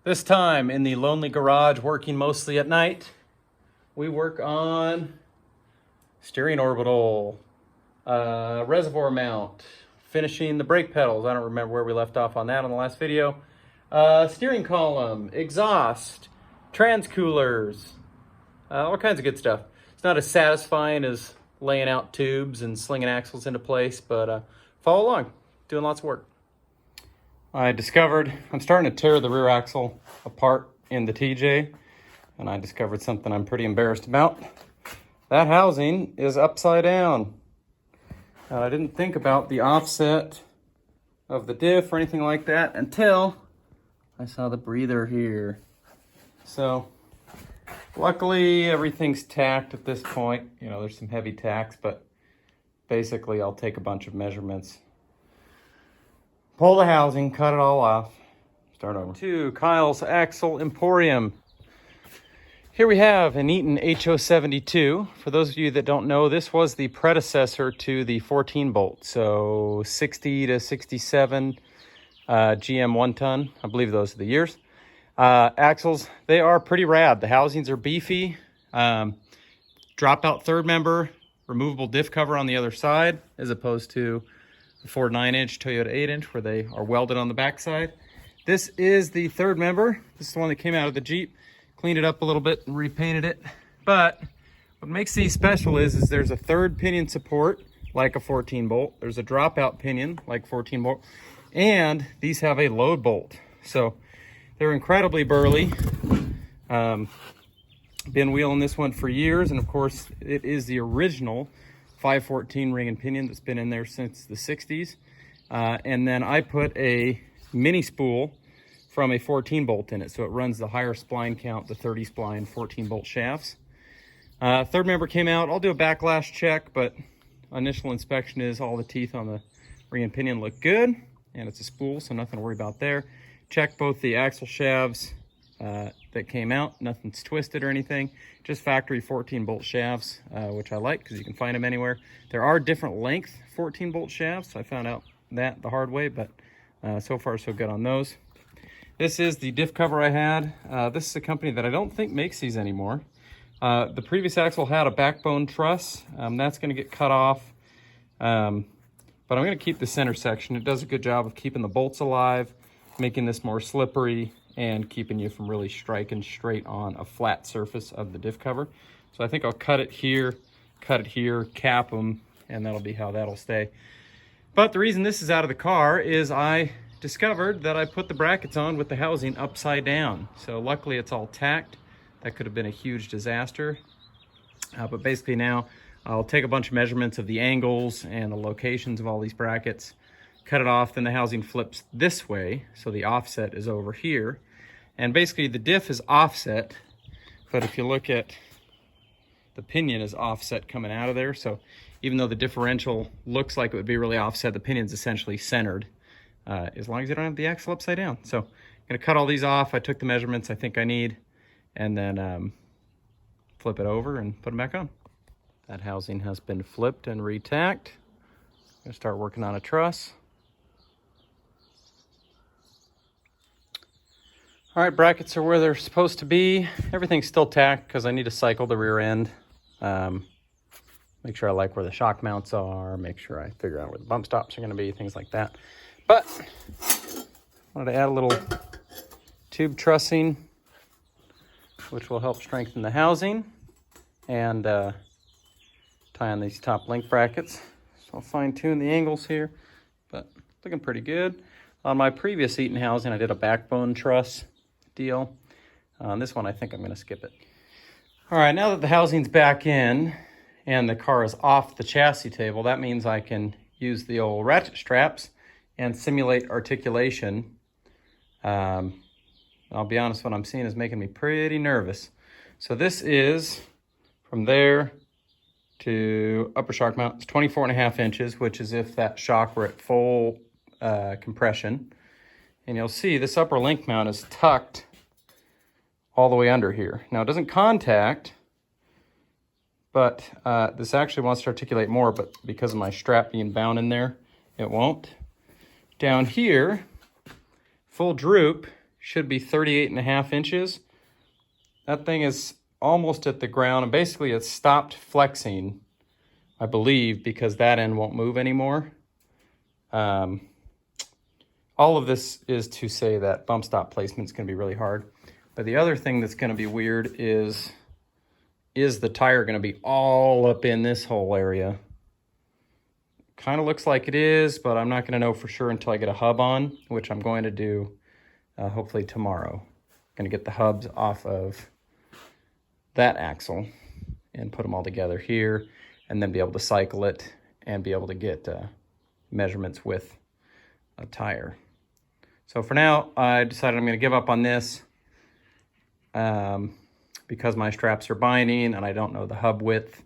This time in the lonely garage, working mostly at night, we work on steering orbital, reservoir mount, finishing the brake pedals. I don't remember where we left off on that on the last video. Steering column, exhaust, transcoolers, all kinds of good stuff. It's not as satisfying as laying out tubes and slinging axles into place, but follow along, doing lots of work. I discovered I'm starting to tear the rear axle apart in the TJ, and I discovered something I'm pretty embarrassed about. That housing is upside down. I didn't think about the offset of the diff or anything like that until I saw the breather here. So luckily everything's tacked at this point. You know, there's some heavy tacks, but basically I'll take a bunch of measurements, pull the housing, cut it all off, start over. To Kyle's Axle Emporium. Here we have an Eaton HO72. For those of you that don't know, this was the predecessor to the 14 bolt. So 60 to 67 GM 1 ton. I believe those are the years. Axles, they are pretty rad. The housings are beefy. Dropout third member, removable diff cover on the other side, as opposed to the Ford 9-inch, Toyota 8-inch, where they are welded on the backside. This is the third member. This is the one that came out of the Jeep. Cleaned it up a little bit and repainted it. But what makes these special is there's a third pinion support, like a 14 bolt. There's a dropout pinion, like 14 bolt. And these have a load bolt. So they're incredibly burly. Been wheeling this one for years. And of course, it is the original 514 ring and pinion that's been in there since the 60s. And then I put a mini spool from a 14 bolt in it, so it runs the higher spline count, the 30 spline 14 bolt shafts. Third member came out. I'll do a backlash check, but initial inspection is all the teeth on the ring and pinion look good, and it's a spool, so nothing to worry about there. Check both the axle shafts that came out. Nothing's twisted or anything. Just factory 14 bolt shafts, which I like because you can find them anywhere. There are different length 14 bolt shafts. I found out that the hard way, but so far so good on those. This is the diff cover I had. This is a company that I don't think makes these anymore. The previous axle had a backbone truss. That's going to get cut off. But I'm going to keep the center section. It does a good job of keeping the bolts alive, making this more slippery, and keeping you from really striking straight on a flat surface of the diff cover. So I think I'll cut it here, cap them, and that'll be how that'll stay. But the reason this is out of the car is I discovered that I put the brackets on with the housing upside down. So luckily it's all tacked. That could have been a huge disaster. But basically now I'll take a bunch of measurements of the angles and the locations of all these brackets, cut it off, then the housing flips this way. So the offset is over here. And basically the diff is offset, but if you look at the pinion is offset coming out of there. So even though the differential looks like it would be really offset, the pinion's essentially centered. As long as you don't have the axle upside down. So I'm going to cut all these off. I took the measurements I think I need, and then flip it over and put them back on. That housing has been flipped and retacked. I'm going to start working on a truss. All right, brackets are where they're supposed to be. Everything's still tacked because I need to cycle the rear end. Make sure I like where the shock mounts are, make sure I figure out where the bump stops are going to be, things like that. But I wanted to add a little tube trussing, which will help strengthen the housing and tie on these top link brackets. So I'll fine tune the angles here, but looking pretty good. On my previous Eaton housing, I did a backbone truss deal. On this one, I think I'm going to skip it. All right, now that the housing's back in and the car is off the chassis table, that means I can use the old ratchet straps and simulate articulation. I'll be honest, what I'm seeing is making me pretty nervous. So this is from there to upper shock mount. It's 24.5 inches, which is if that shock were at full compression. And you'll see this upper link mount is tucked all the way under here. Now it doesn't contact, but this actually wants to articulate more, but because of my strap being bound in there, it won't. Down here, full droop, should be 38.5 inches. That thing is almost at the ground, and basically it's stopped flexing, I believe, because that end won't move anymore. All of this is to say that bump stop placement is going to be really hard. But the other thing that's going to be weird is the tire going to be all up in this whole area? Kind of looks like it is, but I'm not going to know for sure until I get a hub on, which I'm going to do hopefully tomorrow. Going to get the hubs off of that axle and put them all together here, and then be able to cycle it and be able to get measurements with a tire. So for now, I decided I'm going to give up on this because my straps are binding and I don't know the hub width,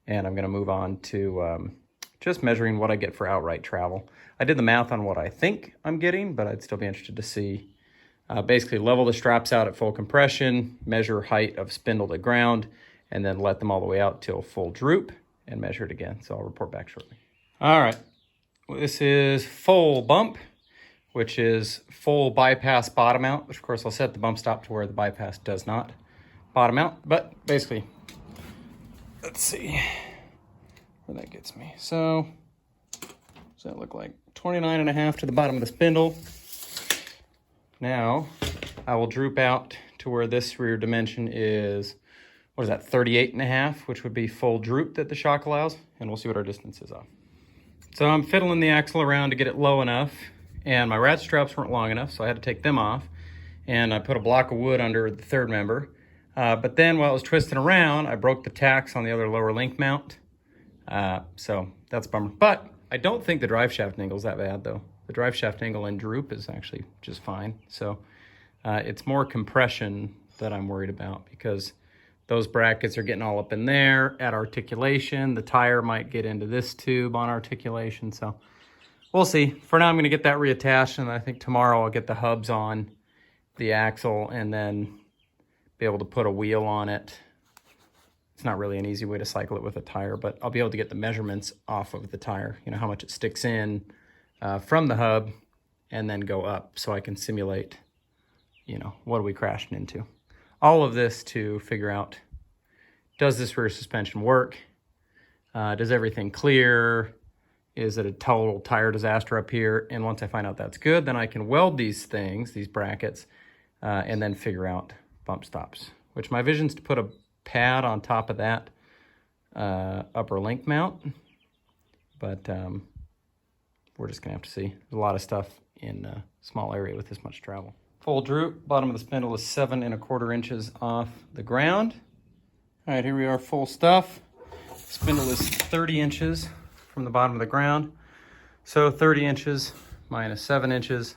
and I'm going to move on to just measuring what I get for outright travel. I did the math on what I think I'm getting, but I'd still be interested to see. Basically level the straps out at full compression, measure height of spindle to ground, and then let them all the way out till full droop and measure it again. So I'll report back shortly. All right, well, this is full bump, which is full bypass bottom out, which of course I'll set the bump stop to where the bypass does not bottom out. But basically, let's see where that gets me. So does that look like 29.5 to the bottom of the spindle? Now I will droop out to where this rear dimension is, what is that, 38.5, which would be full droop that the shock allows, and we'll see what our distance is off. So I'm fiddling the axle around to get it low enough, and my rat straps weren't long enough, so I had to take them off, and I put a block of wood under the third member. But then while I was twisting around, I broke the tacks on the other lower link mount, so that's a bummer. But I don't think the drive shaft angle is that bad, though. The drive shaft angle and droop is actually just fine. So it's more compression that I'm worried about, because those brackets are getting all up in there at articulation. The tire might get into this tube on articulation. So we'll see. For now, I'm going to get that reattached, and I think tomorrow I'll get the hubs on the axle and then be able to put a wheel on it. It's not really an easy way to cycle it with a tire, but I'll be able to get the measurements off of the tire, you know, how much it sticks in from the hub, and then go up so I can simulate, you know, what are we crashing into. All of this to figure out, does this rear suspension work? Does everything clear? Is it a total tire disaster up here? And once I find out that's good, then I can weld these things, these brackets, and then figure out bump stops, which my vision is to put a pad on top of that upper link mount. But we're just gonna have to see. There's a lot of stuff in a small area with this much travel. Full droop, bottom of the spindle is 7 1/4 inches off the ground. All right, here we are, full stuff. Spindle is 30 inches from the bottom of the ground. So 30 inches minus 7 inches,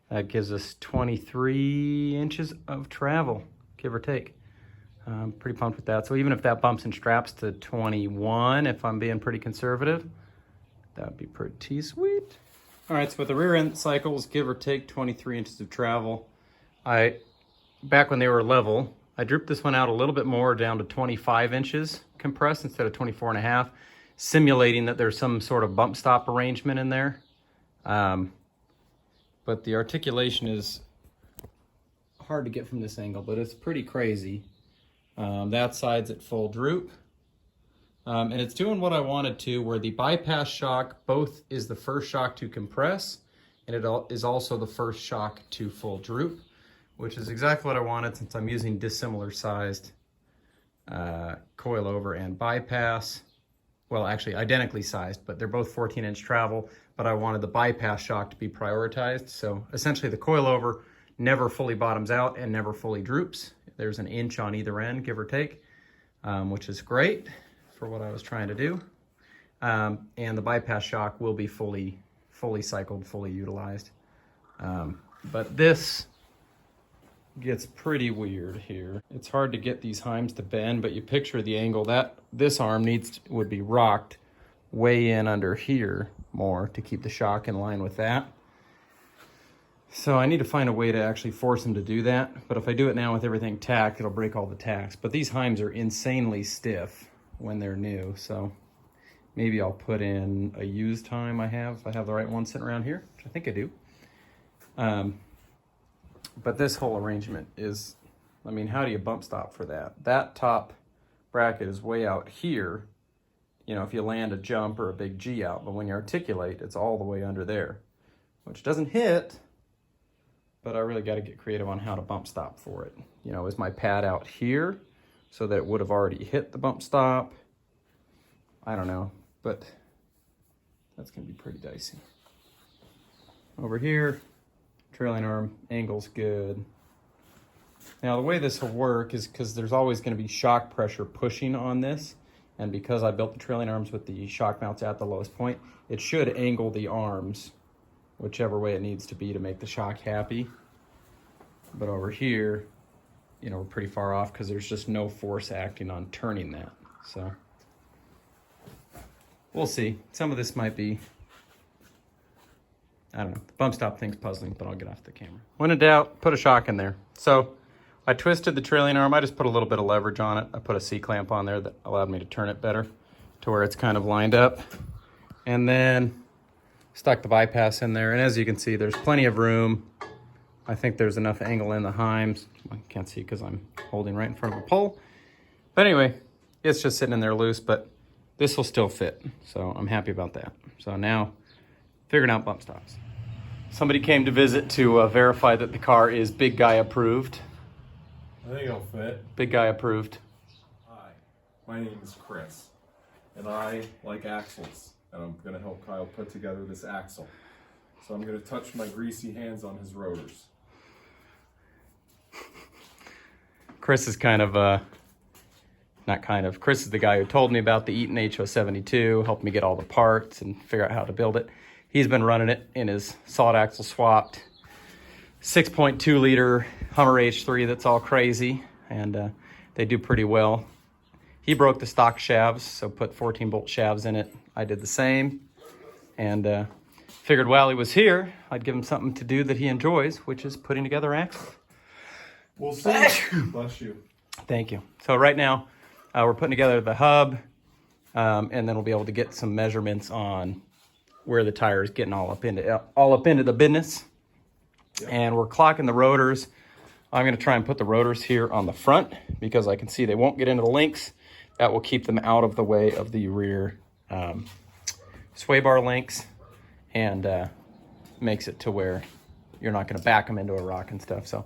that gives us 23 inches of travel, give or take. I'm pretty pumped with that. So even if that bumps in straps to 21, if I'm being pretty conservative, that would be pretty sweet. All right, so with the rear end cycles, give or take 23 inches of travel. Back when they were level, I drooped this one out a little bit more down to 25 inches compressed instead of 24.5, simulating that there's some sort of bump stop arrangement in there. But the articulation is hard to get from this angle, but it's pretty crazy. That side's at full droop. And it's doing what I wanted to, where the bypass shock both is the first shock to compress, and it is also the first shock to full droop, which is exactly what I wanted, since I'm using dissimilar sized coilover and bypass. Well, actually identically sized, but they're both 14-inch travel, but I wanted the bypass shock to be prioritized. So essentially the coilover never fully bottoms out and never fully droops. There's an inch on either end, give or take, which is great for what I was trying to do. And the bypass shock will be fully cycled, fully utilized. But this gets pretty weird here. It's hard to get these heims to bend, but you picture the angle that this arm would be rocked way in under here more to keep the shock in line with that. So I need to find a way to actually force them to do that. But if I do it now with everything tacked, it'll break all the tacks. But these heims are insanely stiff when they're new. So maybe I'll put in a used heim I have, if I have the right one sitting around here, which I think I do. But this whole arrangement is, I mean, how do you bump stop for that? That top bracket is way out here, you know, if you land a jump or a big G out, but when you articulate, it's all the way under there, which doesn't hit, but I really got to get creative on how to bump stop for it. You know, is my pad out here so that it would have already hit the bump stop? I don't know, but that's going to be pretty dicey. Over here, trailing arm angle's good. Now the way this will work is because there's always going to be shock pressure pushing on this, and because I built the trailing arms with the shock mounts at the lowest point, it should angle the arms whichever way it needs to be to make the shock happy. But over here, you know, we're pretty far off because there's just no force acting on turning that. So we'll see. Some of this might be, I don't know, the bump stop thing's puzzling, but I'll get off the camera. When in doubt, put a shock in there. So I twisted the trailing arm. I just put a little bit of leverage on it. I put a C-clamp on there that allowed me to turn it better to where it's kind of lined up. And then stuck the bypass in there. And as you can see, there's plenty of room. I think there's enough angle in the heims. I can't see because I'm holding right in front of a pole. But anyway, it's just sitting in there loose, but this will still fit. So I'm happy about that. So now, figuring out bump stops. Somebody came to visit to verify that the car is big guy approved. I think it'll fit. Big guy approved. Hi, my name is Chris, and I like axles, and I'm going to help Kyle put together this axle. So I'm going to touch my greasy hands on his rotors. Chris is kind of, Chris is the guy who told me about the Eaton HO72, helped me get all the parts and figure out how to build it. He's been running it in his solid axle swapped 6.2 liter Hummer H3 that's all crazy, and they do pretty well. He broke the stock shafts, so put 14 bolt shafts in it. I did the same, and figured while he was here, I'd give him something to do that he enjoys, which is putting together axles. We'll see. Bless you. Thank you. So right now, we're putting together the hub, and then we'll be able to get some measurements on where the tire is getting all up into the business. Yep. And we're clocking the rotors. I'm going to try and put the rotors here on the front because I can see they won't get into the links. That will keep them out of the way of the rear sway bar links, and makes it to where you're not going to back them into a rock and stuff. So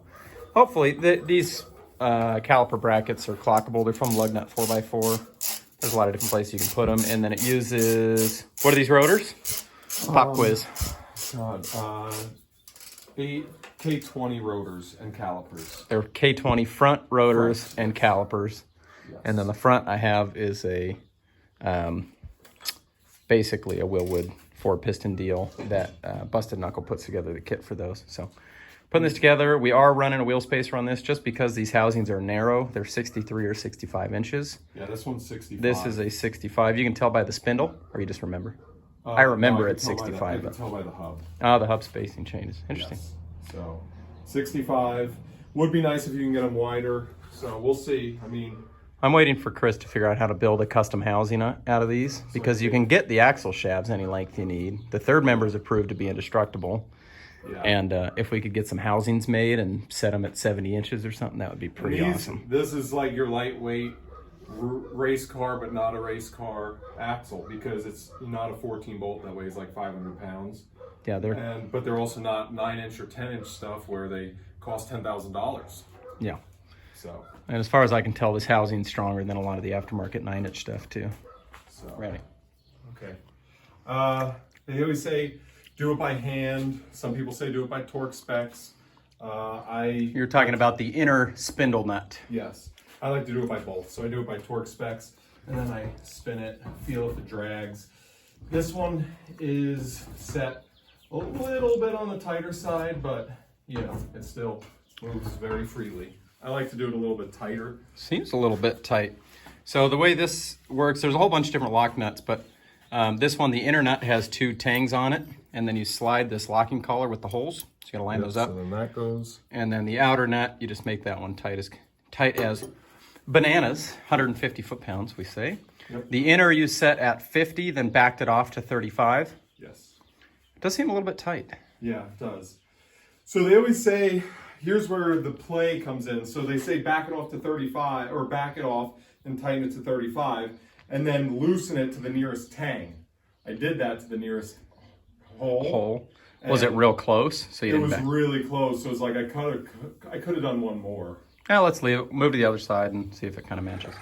hopefully these caliper brackets are clockable. They're from Lugnut 4x4. There's a lot of different places you can put them. And then it uses, what are these rotors? Pop quiz. God, 8 K20 rotors and calipers. They're K20 front rotors and calipers. Yes. And then the front I have is a basically a Willwood 4-piston deal that Busted Knuckle puts together the kit for those. So putting this together, we are running a wheel spacer on this just because these housings are narrow. They're 63 or 65 inches. Yeah, this one's 65. This is a 65. You can tell by the spindle, or you just remember? I remember it's 65. I can tell by the hub. Oh, the hub spacing changes. Interesting. Yes. So 65. Would be nice if you can get them wider. So we'll see. I mean, I'm waiting for Chris to figure out how to build a custom housing out of these because you can get the axle shafts any length you need. The third member is approved to be indestructible. Yeah. And if we could get some housings made and set them at 70 inches or something, that would be pretty awesome. This is like your lightweight race car, but not a race car axle because it's not a 14 bolt that weighs like 500 pounds. Yeah, but they're also not 9-inch or 10-inch stuff where they cost $10,000. Yeah. So. And as far as I can tell, this housing's stronger than a lot of the aftermarket 9-inch stuff too. So. Ready. Okay. They always say do it by hand. Some people say do it by torque specs. You're talking about the inner spindle nut. Yes. I like to do it by both. So I do it by torque specs, and then I spin it, feel if it drags. This one is set a little bit on the tighter side, but you know, it still moves very freely. I like to do it a little bit tighter. Seems a little bit tight. So the way this works, there's a whole bunch of different lock nuts, but this one, the inner nut has 2 tangs on it, and then you slide this locking collar with the holes. So you gotta line those up. So then that goes. And then the outer nut, you just make that one tight as bananas, 150 foot-pounds, we say. Yep. The inner you set at 50, then backed it off to 35. Yes. It does seem a little bit tight. Yeah, it does. So they always say here's where the play comes in. So they say back it off to 35, or back it off and tighten it to 35, and then loosen it to the nearest tang. I did that to the nearest hole. Was it real close? So you it was really close. So it was like I could have done one more. Now let's leave it, move to the other side and see if it kind of matches.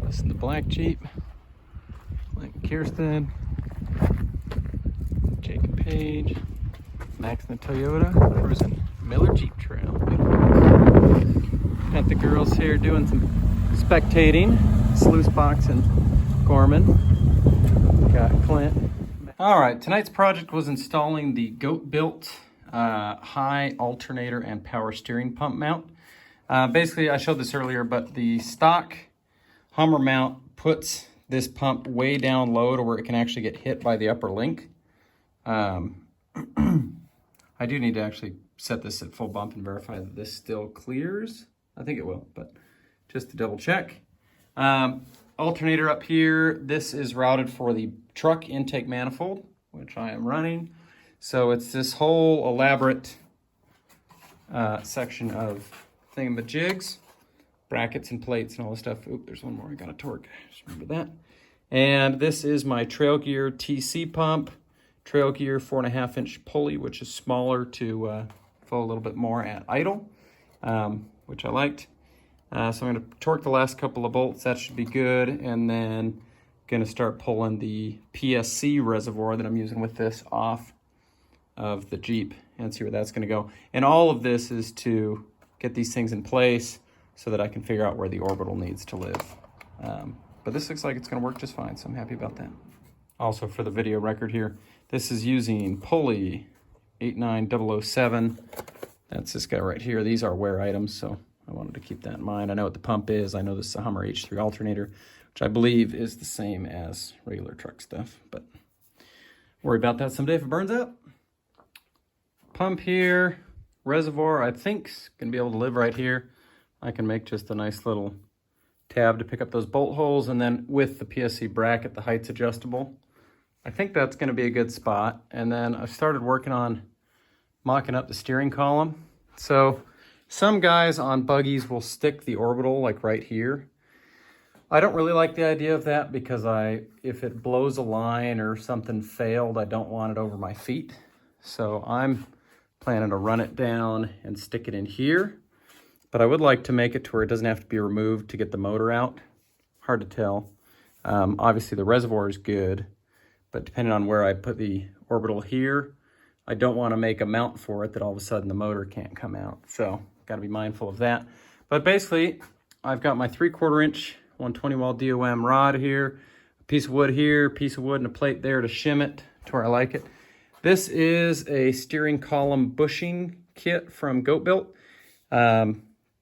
Listen to Black Jeep, Mike and Kirsten, Jake and Paige, Max and the Toyota, cruising Miller Jeep Trail. Got the girls here doing some spectating, sluice box and Gorman. Got Clint. All right, tonight's project was installing the Goat-Built high alternator and power steering pump mount. Basically, I showed this earlier, but the stock Hummer mount puts this pump way down low to where it can actually get hit by the upper link. I do need to actually set this at full bump and verify that this still clears. I think it will, but just to double check. Alternator up here, this is routed for the truck intake manifold, which I am running. So it's this whole elaborate section of thingamajigs, brackets and plates and all this stuff. Oop, there's one more I got to torque. Just remember that. And this is my Trail Gear TC pump, Trail Gear 4.5-inch pulley, which is smaller to flow a little bit more at idle, which I liked. So I'm going to torque the last couple of bolts. That should be good. And then going to start pulling the PSC reservoir that I'm using with this off of the Jeep and see where that's going to go. And all of this is to get these things in place so that I can figure out where the orbital needs to live. But this looks like it's going to work just fine, so I'm happy about that. Also, for the video record here, this is using pulley 89007. That's this guy right here. These are wear items, so I wanted to keep that in mind. I know what the pump is. I know this is a Hummer H3 alternator, which I believe is the same as regular truck stuff, but worry about that someday if it burns out. Pump here, reservoir, I think is going to be able to live right here. I can make just a nice little tab to pick up those bolt holes, and then with the PSC bracket, the height's adjustable. I think that's going to be a good spot. And then I started working on mocking up the steering column. So some guys on buggies will stick the orbital like right here. I don't really like the idea of that because if it blows a line or something failed, I don't want it over my feet. So I'm planning to run it down and stick it in here. But I would like to make it to where it doesn't have to be removed to get the motor out. Hard to tell. Obviously the reservoir is good, but depending on where I put the orbital here, I don't want to make a mount for it that all of a sudden the motor can't come out. So got to be mindful of that. But basically, I've got my 3/4 inch 120 wall DOM rod here, a piece of wood here, a piece of wood and a plate there to shim it to where I like it. This is a steering column bushing kit from Goat-Built.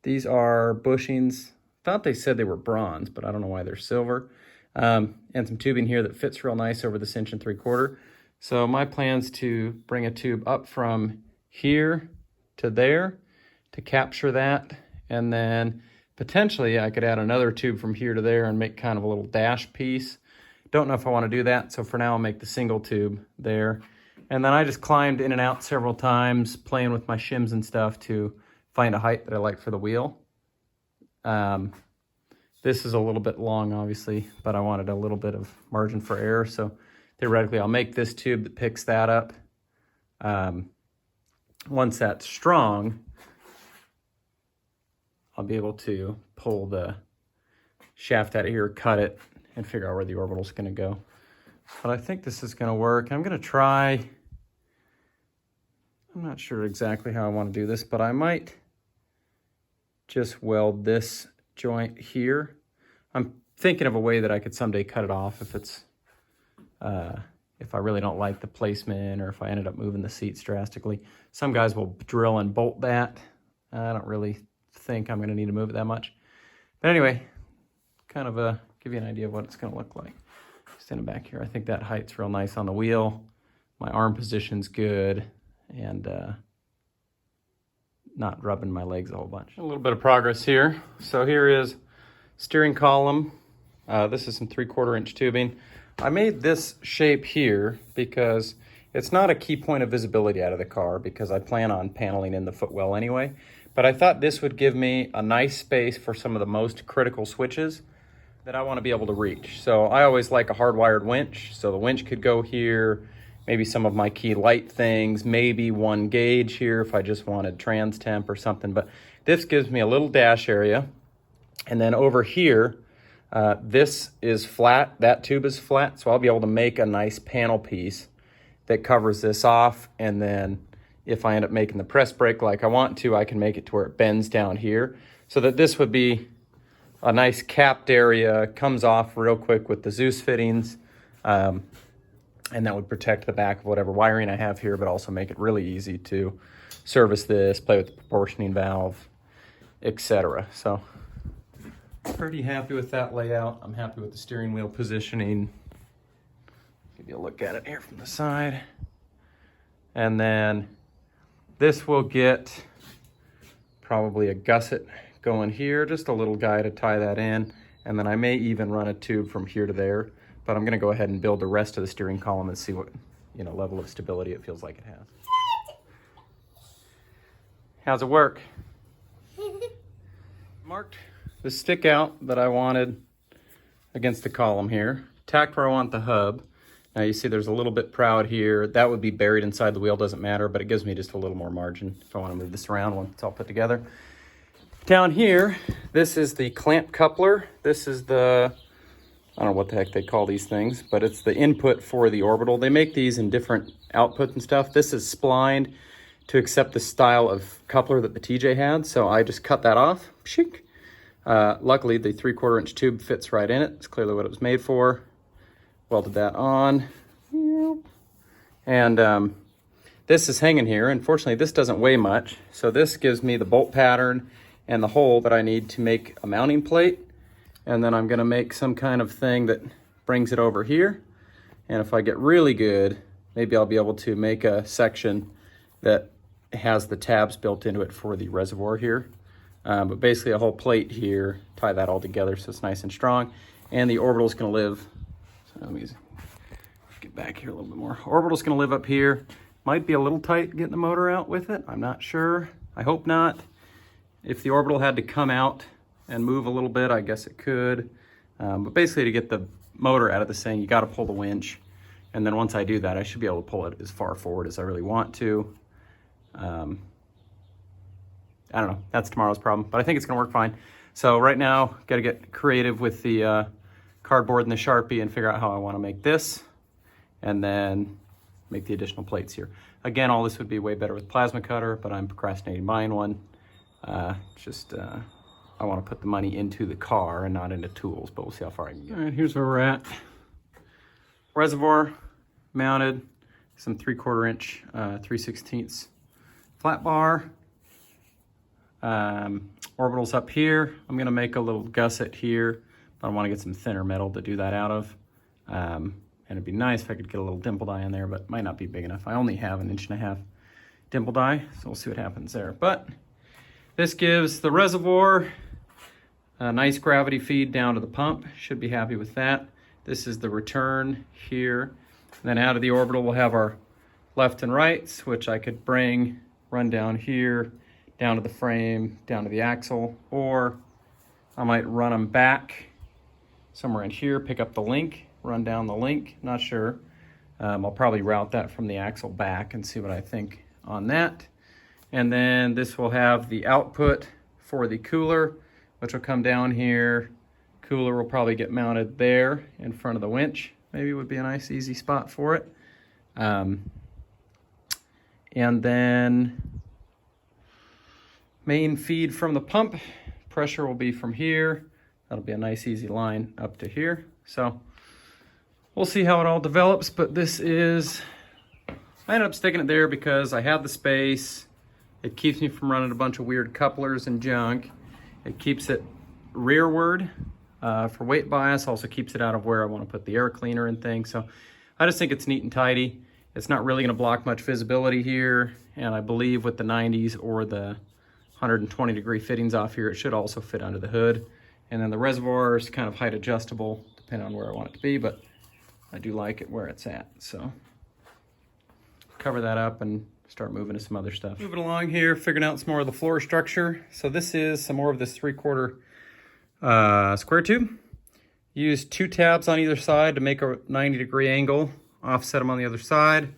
These are bushings. Thought they said they were bronze, but I don't know why they're silver. And some tubing here that fits real nice over this 1 3/4. So my plan's to bring a tube up from here to there to capture that. And then potentially I could add another tube from here to there and make kind of a little dash piece. Don't know if I want to do that. So for now I'll make the single tube there. And then I just climbed in and out several times playing with my shims and stuff to find a height that I like for the wheel. This is a little bit long, obviously, but I wanted a little bit of margin for error. So theoretically, I'll make this tube that picks that up. Once that's strong, I'll be able to pull the shaft out of here, cut it, and figure out where the orbital's going to go. But I think this is going to work. I'm going to try. I'm not sure exactly how I want to do this, but I might just weld this joint here. I'm thinking of a way that I could someday cut it off if it's if I really don't like the placement or if I ended up moving the seats drastically. Some guys will drill and bolt that. I don't really think I'm going to need to move it that much. But anyway, kind of give you an idea of what it's going to look like. Standing back here, I think that height's real nice on the wheel. My arm position's good, and not rubbing my legs a whole bunch. A little bit of progress here. So here is steering column This is some 3/4 inch tubing. I made this shape here because it's not a key point of visibility out of the car because I plan on paneling in the footwell anyway. But I thought this would give me a nice space for some of the most critical switches that I want to be able to reach. So I always like a hardwired winch. So the winch could go here, maybe some of my key light things, maybe 1 gauge here if I just wanted trans temp or something. But this gives me a little dash area. And then over here, this is flat, that tube is flat, so I'll be able to make a nice panel piece that covers this off, and then if I end up making the press brake like I want to, I can make it to where it bends down here, so that this would be a nice capped area, comes off real quick with the Zeus fittings, and that would protect the back of whatever wiring I have here, but also make it really easy to service this, play with the proportioning valve, etc. So pretty happy with that layout. I'm happy with the steering wheel positioning. Give you a look at it here from the side. And then this will get probably a gusset going here, just a little guy to tie that in. And then I may even run a tube from here to there, but I'm gonna go ahead and build the rest of the steering column and see what, level of stability it feels like it has. How's it work? Marked the stick out that I wanted against the column here, tacked where I want the hub. Now you see there's a little bit proud here. That would be buried inside the wheel, doesn't matter, but it gives me just a little more margin if I want to move this around once it's all put together. Down here, this is the clamp coupler. This is the, I don't know what the heck they call these things, but it's the input for the orbital. They make these in different outputs and stuff. This is splined to accept the style of coupler that the TJ had, so I just cut that off. Chic. Luckily, the 3/4 inch tube fits right in it. It's clearly what it was made for. Welded that on. And this is hanging here. Unfortunately, this doesn't weigh much. So this gives me the bolt pattern and the hole that I need to make a mounting plate. And then I'm gonna make some kind of thing that brings it over here. And if I get really good, maybe I'll be able to make a section that has the tabs built into it for the reservoir here. But basically a whole plate here, tie that all together so it's nice and strong. And the orbital's gonna live, so let me get back here a little bit more. Orbital's gonna live up here. Might be a little tight getting the motor out with it, I'm not sure. I hope not. If the orbital had to come out and move a little bit, I guess it could. But basically to get the motor out of this thing, you gotta pull the winch. And then once I do that, I should be able to pull it as far forward as I really want to. I don't know, that's tomorrow's problem, but I think it's gonna work fine. So right now, gotta get creative with the cardboard and the Sharpie and figure out how I wanna make this, and then make the additional plates here. Again, all this would be way better with plasma cutter, but I'm procrastinating buying one. I wanna put the money into the car and not into tools, but we'll see how far I can get. All right, here's where we're at. Reservoir mounted, some 3/4 inch, 3/16 flat bar. Orbital's up here. I'm gonna make a little gusset here, but I wanna get some thinner metal to do that out of. And it'd be nice if I could get a little dimple die in there, but it might not be big enough. I only have 1.5 inch dimple die, so we'll see what happens there. But this gives the reservoir a nice gravity feed down to the pump. Should be happy with that. This is the return here. And then out of the orbital, we'll have our left and rights, which I could run down here, down to the frame, down to the axle, or I might run them back somewhere in here, pick up the link, run down the link, not sure. I'll probably route that from the axle back and see what I think on that. And then this will have the output for the cooler, which will come down here. Cooler will probably get mounted there in front of the winch. Maybe would be a nice easy spot for it. And then main feed from the pump, pressure will be from here. That'll be a nice easy line up to here. So we'll see how it all develops, but this is, I ended up sticking it there because I have the space. It keeps me from running a bunch of weird couplers and junk. It keeps it rearward for weight bias, also keeps it out of where I want to put the air cleaner and things. So I just think it's neat and tidy. It's not really going to block much visibility here, and I believe with the 90s or the 120 degree fittings off here, it should also fit under the hood And then the reservoir is kind of height adjustable depending on where I want it to be, but I do like it where it's at. So cover that up and start moving to some other stuff. Moving along here, figuring out some more of the floor structure. So this is some more of this 3/4 square tube. Use 2 tabs on either side to make a 90-degree angle. Offset them on the other side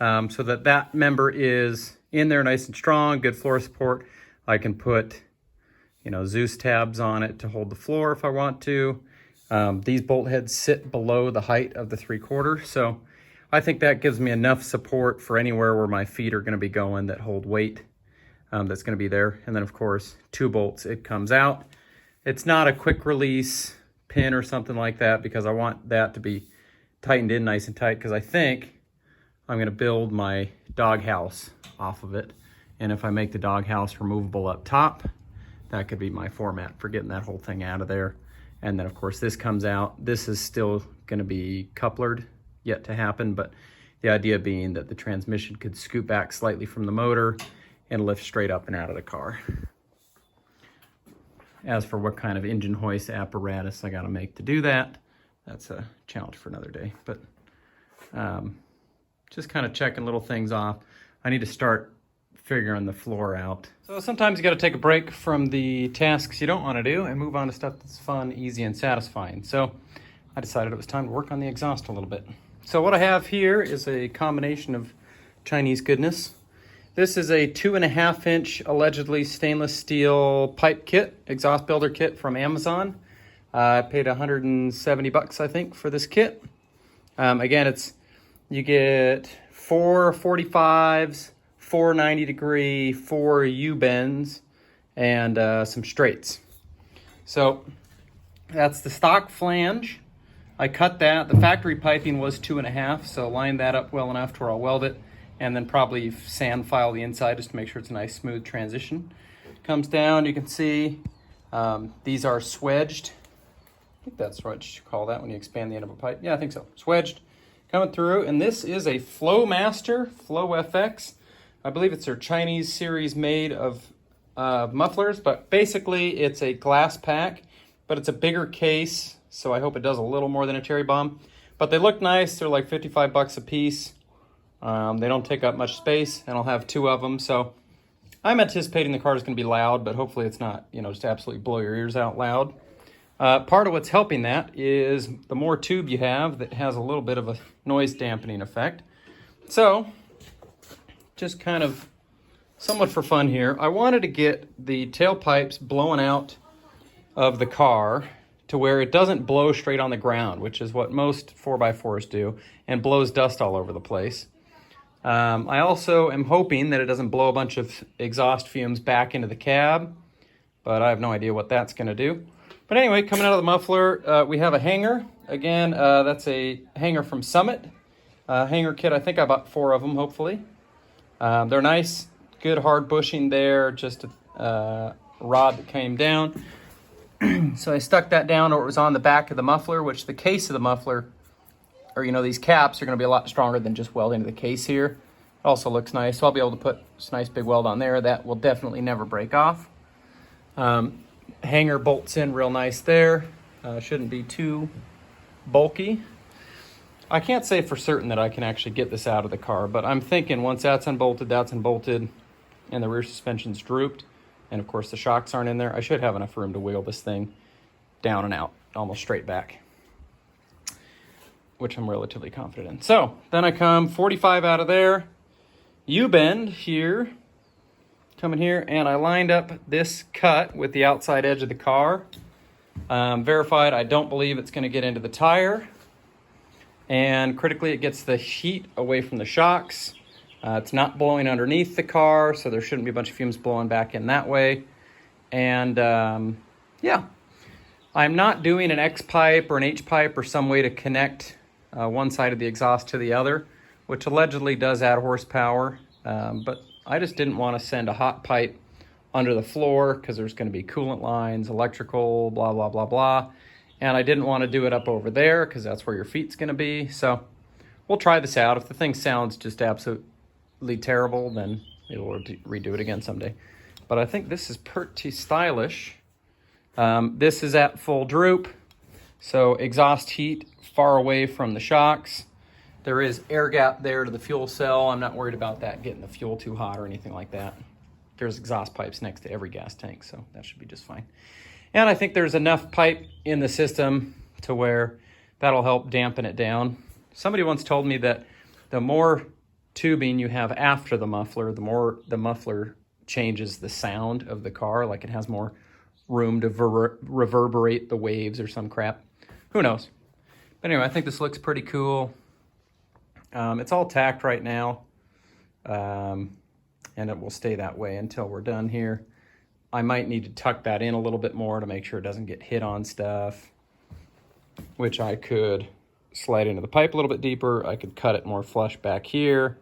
so that that member is in there nice and strong, good floor support. I can put, you know, Zeus tabs on it to hold the floor if I want to. These bolt heads sit below the height of the 3/4, so I think that gives me enough support for anywhere where my feet are going to be going that hold weight that's going to be there. And then, of course, 2 bolts, it comes out. It's not a quick release pin or something like that because I want that to be tightened in nice and tight because I think I'm going to build my doghouse off of it. And if I make the doghouse removable up top, that could be my format for getting that whole thing out of there. And then, of course, this comes out. This is still going to be couplered, yet to happen, but the idea being that the transmission could scoot back slightly from the motor and lift straight up and out of the car. As for what kind of engine hoist apparatus I got to make to do that, that's a challenge for another day. But just kind of checking little things off. I need to start figuring the floor out. So sometimes you got to take a break from the tasks you don't want to do and move on to stuff that's fun, easy, and satisfying. So I decided it was time to work on the exhaust a little bit. So what I have here is a combination of Chinese goodness. This is a 2.5-inch allegedly stainless steel pipe kit, exhaust builder kit from Amazon. I paid $170, I think, for this kit. Again, you get 4 45s, 4 90-degree, 4 U-bends, and some straights. So that's the stock flange. I cut that. The factory piping was 2.5, so line that up well enough to where I'll weld it, and then probably sand file the inside just to make sure it's a nice smooth transition. Comes down, you can see these are swedged. I think that's what you call that when you expand the end of a pipe. Yeah, I think so. Swedged. Coming through, and this is a Flowmaster Flow FX. I believe it's their Chinese series made of mufflers, but basically it's a glass pack, but it's a bigger case, so I hope it does a little more than a cherry bomb. But they look nice. They're like $55 a piece. They don't take up much space, and I'll have 2 of them. So I'm anticipating the car is going to be loud, but hopefully it's not, you know, just absolutely blow your ears out loud. Part of what's helping that is the more tube you have, that has a little bit of a noise dampening effect. So just kind of somewhat for fun here, I wanted to get the tailpipes blowing out of the car to where it doesn't blow straight on the ground, which is what most 4x4s do, and blows dust all over the place. I also am hoping that it doesn't blow a bunch of exhaust fumes back into the cab, but I have no idea what that's going to do. But anyway, coming out of the muffler, we have a hanger. Again, that's a hanger from Summit. Hanger kit, I think I bought 4 of them, hopefully. They're nice, good hard bushing there, just a rod that came down. So I stuck that down where it was on the back of the muffler, which the case of the muffler, or, you know, these caps are going to be a lot stronger than just welding to the case here. It also looks nice, so I'll be able to put this nice big weld on there. That will definitely never break off. Hanger bolts in real nice there. Shouldn't be too bulky. I can't say for certain that I can actually get this out of the car, but I'm thinking once that's unbolted, and the rear suspension's drooped, and of course the shocks aren't in there, I should have enough room to wheel this thing down and out, almost straight back, which I'm relatively confident in. So then I come 45 out of there, U-bend here, coming here, and I lined up this cut with the outside edge of the car. Verified, I don't believe it's going to get into the tire. And critically, it gets the heat away from the shocks. It's not blowing underneath the car, so there shouldn't be a bunch of fumes blowing back in that way. And yeah, I'm not doing an X pipe or an H pipe or some way to connect one side of the exhaust to the other, which allegedly does add horsepower. But I just didn't want to send a hot pipe under the floor because there's going to be coolant lines, electrical, blah, blah, blah, blah. And I didn't want to do it up over there because that's where your feet's going to be. So we'll try this out. If the thing sounds just absolutely terrible, then we'll redo it again someday. But I think this is pretty stylish. This is at full droop, so exhaust heat far away from the shocks. There is air gap there to the fuel cell. I'm not worried about that getting the fuel too hot or anything like that. There's exhaust pipes next to every gas tank, so that should be just fine. And I think there's enough pipe in the system to where that'll help dampen it down. Somebody once told me that the more tubing you have after the muffler, the more the muffler changes the sound of the car, like it has more room to reverberate the waves or some crap. Who knows? But anyway, I think this looks pretty cool. It's all tacked right now, and it will stay that way until we're done here. I might need to tuck that in a little bit more to make sure it doesn't get hit on stuff, which I could slide into the pipe a little bit deeper. I could cut it more flush back here,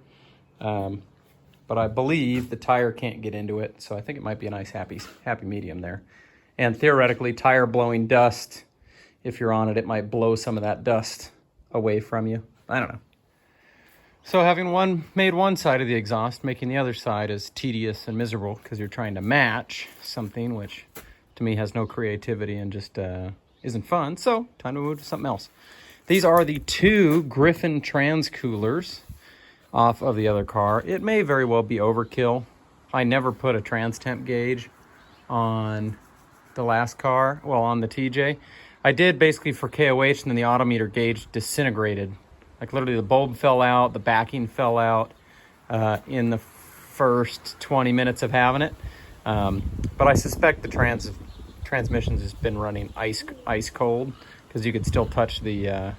but I believe the tire can't get into it, so I think it might be a nice happy medium there. And theoretically, tire blowing dust, if you're on it, it might blow some of that dust away from you. I don't know. So having made one side of the exhaust, making the other side is tedious and miserable because you're trying to match something which to me has no creativity and just isn't fun. So time to move to something else. These are the 2 Griffin trans coolers off of the other car. It may very well be overkill. I never put a trans temp gauge on the last car, well, on the TJ. I did basically for KOH, and then the odometer gauge disintegrated. Like literally the bulb fell out, the backing fell out in the first 20 minutes of having it. But I suspect the transmission's has been running ice cold because you could still touch the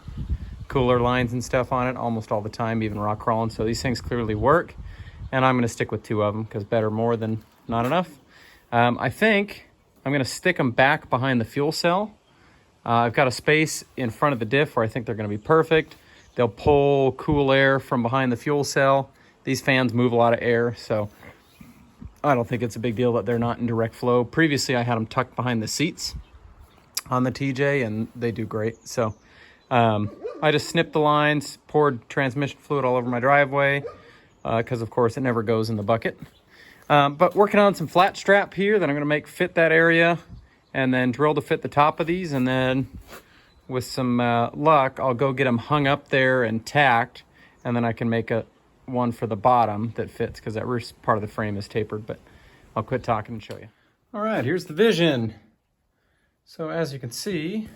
cooler lines and stuff on it almost all the time, even rock crawling. So these things clearly work, and I'm going to stick with 2 of them because better more than not enough. I think I'm going to stick them back behind the fuel cell. I've got a space in front of the diff where I think they're going to be perfect. They'll pull cool air from behind the fuel cell. These fans move a lot of air, so I don't think it's a big deal that they're not in direct flow. Previously, I had them tucked behind the seats on the TJ, and they do great. So I just snipped the lines, poured transmission fluid all over my driveway, because, of course, it never goes in the bucket. But working on some flat strap here that I'm going to make fit that area, and then drill to fit the top of these, and then with some luck, I'll go get them hung up there and tacked, and then I can make one for the bottom that fits because that rear part of the frame is tapered, but I'll quit talking and show you. All right, here's the vision. So as you can see,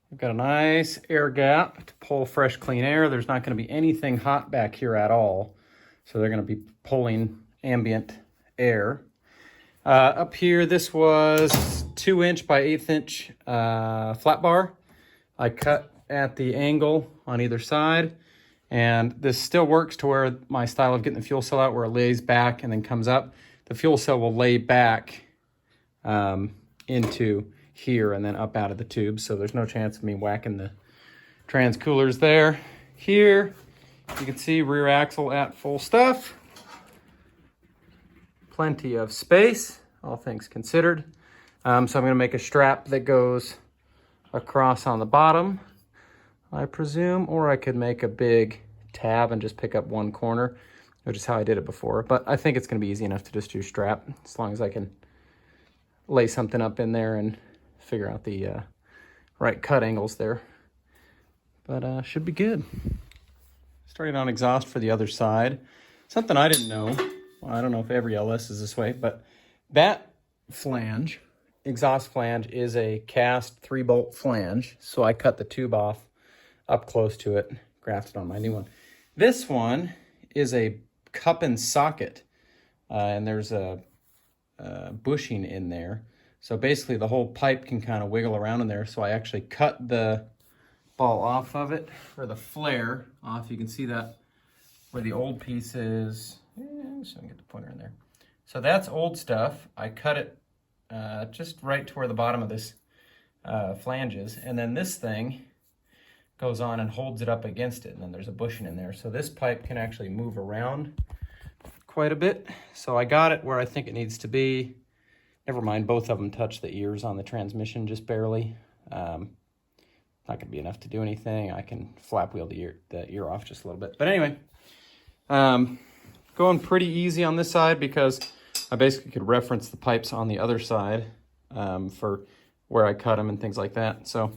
we've got a nice air gap to pull fresh, clean air. There's not going to be anything hot back here at all, so they're going to be pulling ambient air. Up here, this was 2" by 1/8" flat bar. I cut at the angle on either side, and this still works to where my style of getting the fuel cell out, where it lays back and then comes up. The fuel cell will lay back into here and then up out of the tube, so there's no chance of me whacking the trans coolers there. Here, you can see rear axle at full stuff. Plenty of space, all things considered. So I'm going to make a strap that goes across on the bottom, I presume, or I could make a big tab and just pick up one corner, which is how I did it before. But I think it's going to be easy enough to just do strap, as long as I can lay something up in there and figure out the right cut angles there. But should be good. Starting on exhaust for the other side. Something I didn't know, well, I don't know if every LS is this way, but that flange, exhaust flange, is a cast 3-bolt flange. So I cut the tube off up close to it, grafted on my new one. This one is a cup and socket, and there's a bushing in there. So basically the whole pipe can kind of wiggle around in there. So I actually cut the ball off of it, or the flare off. You can see that where the old piece is. So I can get the pointer in there. So that's old stuff. I cut it just right to where the bottom of this flange is. And then this thing goes on and holds it up against it. And then there's a bushing in there. So this pipe can actually move around quite a bit. So I got it where I think it needs to be. Never mind, both of them touch the ears on the transmission just barely. Not going to be enough to do anything. I can flap wheel the ear off just a little bit. But anyway, going pretty easy on this side because I basically could reference the pipes on the other side for where I cut them and things like that. So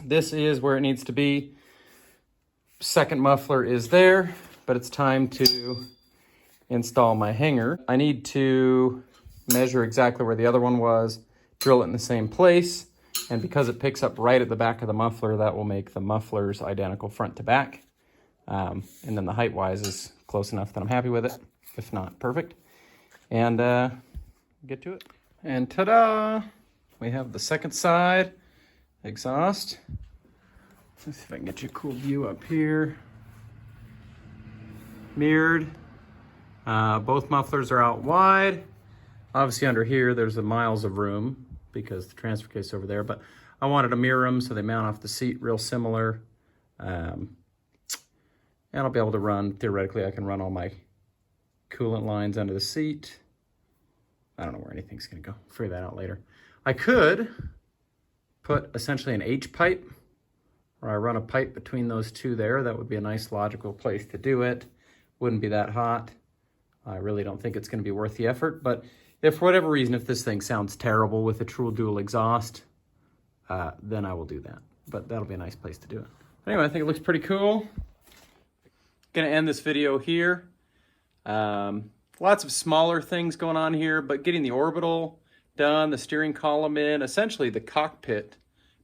this is where it needs to be. Second muffler is there, but it's time to install my hanger. I need to measure exactly where the other one was, drill it in the same place, and because it picks up right at the back of the muffler, that will make the mufflers identical front to back. And then the height-wise is close enough that I'm happy with it, if not perfect. And get to it. And ta-da! We have the second side exhaust. Let's see if I can get you a cool view up here. Mirrored. Both mufflers are out wide. Obviously under here there's miles of room because the transfer case over there, but I wanted to mirror them so they mount off the seat real similar. And I'll be able to run, theoretically I can run all my coolant lines under the seat. I don't know where anything's gonna go, figure that out later. I could put essentially an H pipe, or I run a pipe between those two there. That would be a nice logical place to do it. Wouldn't be that hot. I really don't think it's gonna be worth the effort, but if for whatever reason, if this thing sounds terrible with a true dual exhaust, then I will do that. But that'll be a nice place to do it. Anyway, I think it looks pretty cool. Gonna end this video here. Lots of smaller things going on here, but getting the orbital done, the steering column in, essentially the cockpit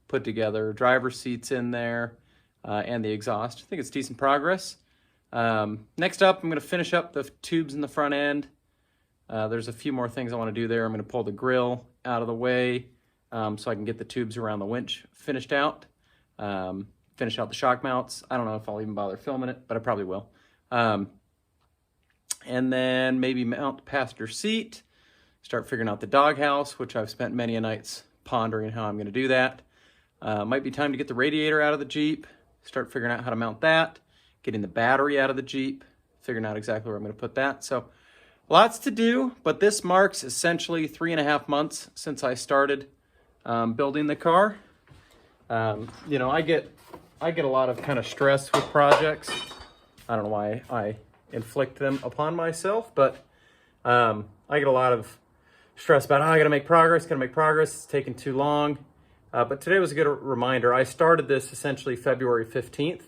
put together, driver seats in there, and the exhaust. I think it's decent progress. Next up, I'm going to finish up the tubes in the front end. There's a few more things I want to do there. I'm going to pull the grill out of the way so I can get the tubes around the winch finished out. Finish out the shock mounts. I don't know if I'll even bother filming it, but I probably will. And then maybe mount the passenger seat. Start figuring out the doghouse, which I've spent many a nights pondering how I'm going to do that. Might be time to get the radiator out of the Jeep. Start figuring out how to mount that. Getting the battery out of the Jeep. Figuring out exactly where I'm going to put that. So lots to do, but this marks essentially 3.5 months since I started building the car. You know, I get a lot of kind of stress with projects. I don't know why I inflict them upon myself, but I get a lot of stress about, I gotta make progress, it's taking too long. But today was a good reminder. I started this essentially February 15th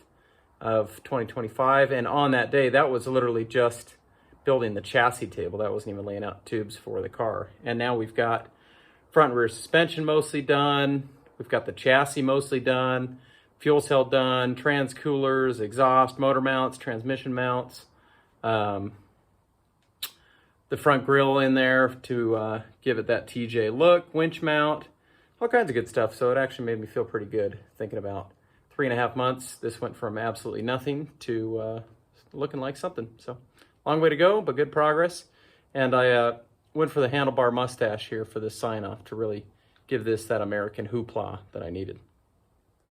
of 2025, and on that day, that was literally just building the chassis table. That wasn't even laying out tubes for the car. And now we've got front and rear suspension mostly done. We've got the chassis mostly done, fuel cell done, trans coolers, exhaust, motor mounts, transmission mounts, the front grille in there to give it that TJ look, winch mount, all kinds of good stuff. So it actually made me feel pretty good thinking about 3.5 months. This went from absolutely nothing to looking like something. So long way to go, but good progress. And I went for the handlebar mustache here for this sign off to really give this that American hoopla that I needed.